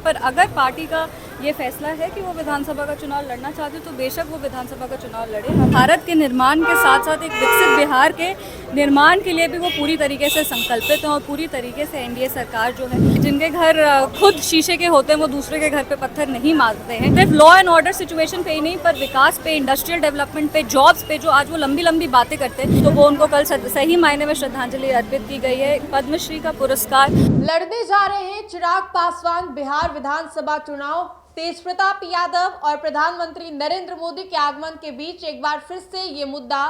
पर अगर पार्टी का ये फैसला है कि वो विधानसभा का चुनाव लड़ना चाहते तो बेशक वो विधानसभा का चुनाव लड़े। हम भारत के निर्माण के साथ साथ एक विकसित बिहार के निर्माण के लिए भी वो पूरी तरीके से संकल्पित हैं और पूरी तरीके से एनडीए सरकार जो है, जिनके घर खुद शीशे के होते हैं वो दूसरे के घर पे पत्थर नहीं मारते हैं। सिर्फ लॉ एंड ऑर्डर सिचुएशन पे ही नहीं पर विकास पे, इंडस्ट्रियल डेवलपमेंट पे, जॉब्स पे जो आज वो लंबी लंबी बातें करते हैं, तो वो उनको कल सही मायने में श्रद्धांजलि अर्पित की गई है। पद्मश्री का पुरस्कार लड़ने जा रहे हैं चिराग पासवान बिहार विधानसभा चुनाव। तेज प्रताप यादव और प्रधानमंत्री नरेंद्र मोदी के आगमन के बीच एक बार फिर से ये मुद्दा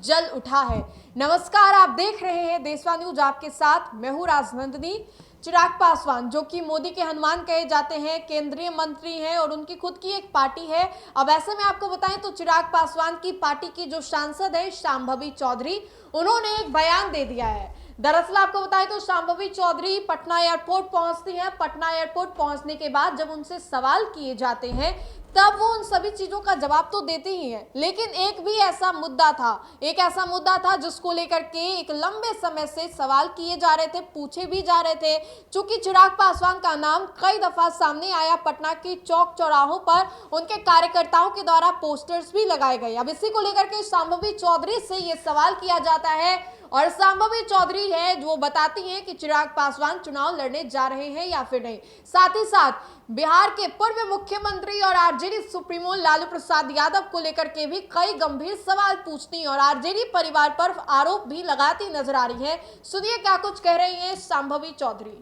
जल उठा है। नमस्कार, आप देख रहे हैं देशवा न्यूज, आपके साथ मैं हूं राजनंदिनी। चिराग पासवान जो कि मोदी के हनुमान कहे जाते हैं, केंद्रीय मंत्री हैं और उनकी खुद की एक पार्टी है। अब ऐसे में आपको बताएं तो चिराग पासवान की पार्टी की जो सांसद है शांभवी चौधरी, उन्होंने एक बयान दे दिया है। दरअसल आपको बताएं तो शांभवी चौधरी पटना एयरपोर्ट पहुंचती हैं। पटना एयरपोर्ट पहुंचने के बाद जब उनसे सवाल किए जाते हैं तब वो उन सभी चीजों का जवाब तो देते ही हैं, लेकिन एक ऐसा मुद्दा था जिसको लेकर के एक लंबे समय से सवाल किए जा रहे थे, पूछे भी जा रहे थे। चूंकि चिराग पासवान का नाम कई दफा सामने आया, पटना की चौक चौराहों पर उनके कार्यकर्ताओं के द्वारा पोस्टर्स भी लगाए गए। अब इसी को लेकर के शांभवी चौधरी से ये सवाल किया जाता है और शांभवी चौधरी है जो बताती हैं कि चिराग पासवान चुनाव लड़ने जा रहे हैं या फिर नहीं। साथ ही साथ बिहार के पूर्व मुख्यमंत्री और आरजेडी सुप्रीमो लालू प्रसाद यादव को लेकर के भी कई गंभीर सवाल पूछती और आरजेडी परिवार पर आरोप भी लगाती नजर आ रही है। सुनिए क्या कुछ कह रही हैं शांभवी चौधरी।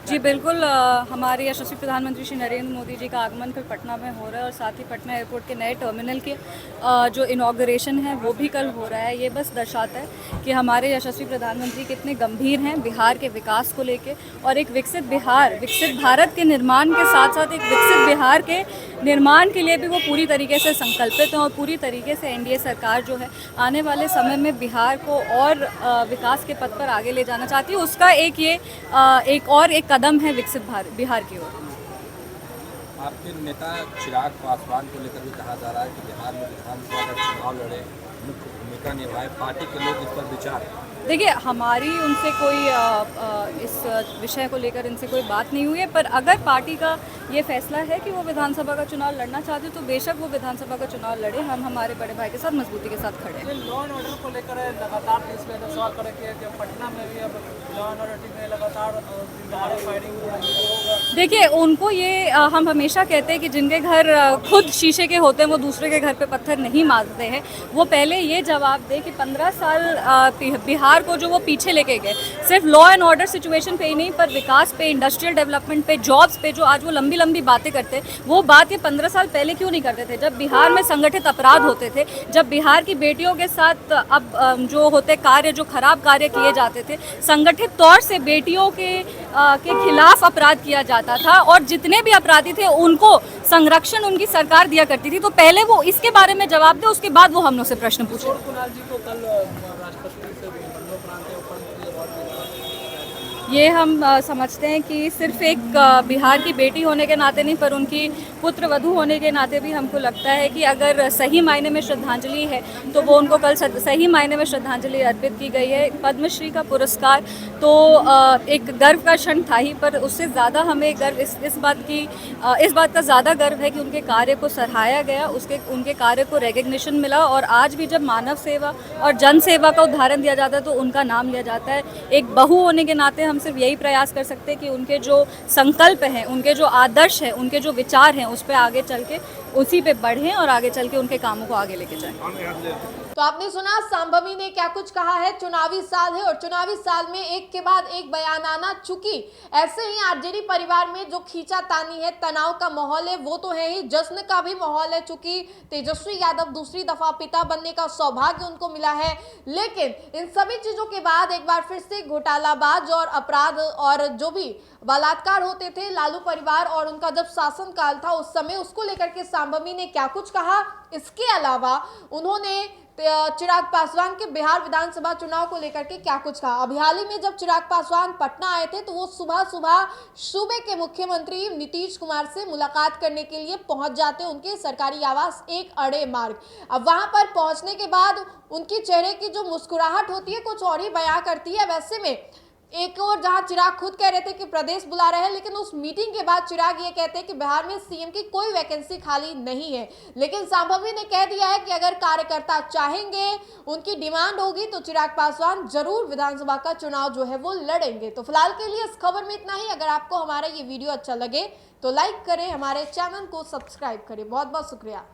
जी बिल्कुल, हमारे यशस्वी प्रधानमंत्री श्री नरेंद्र मोदी जी का आगमन कल पटना में हो रहा है और साथ ही पटना एयरपोर्ट के नए टर्मिनल के जो इनॉग्रेशन है वो भी कल हो रहा है। ये बस दर्शाता है कि हमारे यशस्वी प्रधानमंत्री कितने गंभीर हैं बिहार के विकास को लेके और एक विकसित भारत के निर्माण के साथ साथ एक विकसित बिहार के निर्माण के लिए भी वो पूरी तरीके से संकल्पित हैं और पूरी तरीके से एनडीए सरकार जो है आने वाले समय में बिहार को और विकास के पथ पर आगे ले जाना चाहती है। उसका एक कदम है विकसित बिहार की ओर। आपके नेता चिराग पासवान को लेकर भी कहा जा रहा है कि बिहार में विधानसभा का चुनाव लड़े, मुख्य भूमिका निभाए, पार्टी के लोग इस पर विचार है। देखिए, हमारी उनसे कोई इस विषय को लेकर इनसे कोई बात नहीं हुई है, पर अगर पार्टी का ये फैसला है कि वो विधानसभा का चुनाव लड़ना चाहते तो बेशक वो विधानसभा का चुनाव लड़े। हम हमारे बड़े भाई के साथ मजबूती के साथ खड़े हैं। लॉ एंड ऑर्डर को लेकर लगातार सवाल करेंगे कि पटना में भी अब लॉ एंड ऑर्डर में लगातार फायरिंग हो रही है। देखिए, उनको ये हम हमेशा कहते हैं कि जिनके घर खुद शीशे के होते हैं वो दूसरे के घर पे पत्थर नहीं मारते हैं। वो पहले ये जवाब दे कि 15 साल बिहार को जो वो पीछे लेके गए, सिर्फ लॉ एंड ऑर्डर सिचुएशन पे ही नहीं पर विकास पे, इंडस्ट्रियल डेवलपमेंट पे, जॉब्स पे जो आज वो लंबी लंबी बातें करते हैं, वो बात ये 15 साल पहले क्यों नहीं करते थे, जब बिहार में संगठित अपराध होते थे, जब बिहार की बेटियों के साथ अब जो होते कार्य, जो खराब कार्य किए जाते थे, संगठित तौर से बेटियों के खिलाफ अपराध किया जाता था और जितने भी अपराधी थे उनको संरक्षण उनकी सरकार दिया करती थी। तो पहले वो इसके बारे में जवाब दे, उसके बाद वो हम लोग से प्रश्न पूछे। कुणाल जी को कल राष्ट्रपति से ये हम समझते हैं कि सिर्फ एक बिहार की बेटी होने के नाते नहीं पर उनकी पुत्र वधू होने के नाते भी हमको लगता है कि अगर सही मायने में श्रद्धांजलि है तो वो उनको कल सही मायने में श्रद्धांजलि अर्पित की गई है। पद्मश्री का पुरस्कार तो एक गर्व का क्षण था ही, पर उससे ज़्यादा हमें गर्व इस बात का ज़्यादा गर्व है कि उनके कार्य को सराहाया गया, उनके कार्य को रिकग्निशन मिला और आज भी जब मानव सेवा और जन सेवा का उदाहरण दिया जाता है तो उनका नाम लिया जाता है। एक बहू होने के नाते हम सिर्फ यही प्रयास कर सकते हैं कि उनके जो संकल्प हैं, उनके जो आदर्श हैं, उनके जो विचार हैं, उस पर आगे चल के उसी पे बढ़ें और आगे चल के उनके कामों को आगे लेके जाएं। तो आपने सुना शांभवी ने क्या कुछ कहा है। चुनावी साल है और चुनावी साल में एक के बाद एक बयान आना, चूंकि ऐसे ही आरजेडी परिवार में जो खींचातानी है, तनाव का माहौल है, वो तो है ही, जश्न का भी माहौल है, चूंकि तेजस्वी यादव दूसरी दफा पिता बनने का सौभाग्य उनको मिला है। लेकिन इन सभी चीजों के बाद एक बार फिर से घोटालाबाज और अपराध और जो भी बलात्कार होते थे लालू परिवार और उनका जब शासनकाल था उस समय, उसको लेकर के शांभवी ने क्या कुछ कहा। इसके अलावा उन्होंने चिराग पासवान के बिहार विधानसभा चुनाव को लेकर के क्या कुछ कहा। अभी हाल ही में जब चिराग पासवान पटना आए थे तो वो सुबह सुबह सूबे के मुख्यमंत्री नीतीश कुमार से मुलाकात करने के लिए पहुंच जाते हैं उनके सरकारी आवास एक अड़े मार्ग। अब वहां पर पहुंचने के बाद उनके चेहरे की जो मुस्कुराहट होती है कुछ और ही बयां करती है। वैसे में एक और जहां चिराग खुद कह रहे थे कि प्रदेश बुला रहे हैं, लेकिन उस मीटिंग के बाद चिराग ये कहते हैं कि बिहार में सीएम की कोई वैकेंसी खाली नहीं है। लेकिन संभवी ने कह दिया है कि अगर कार्यकर्ता चाहेंगे, उनकी डिमांड होगी तो चिराग पासवान जरूर विधानसभा का चुनाव जो है वो लड़ेंगे। तो फिलहाल के लिए इस खबर में इतना ही। अगर आपको हमारा ये वीडियो अच्छा लगे तो लाइक करें, हमारे चैनल को सब्सक्राइब करें। बहुत बहुत शुक्रिया।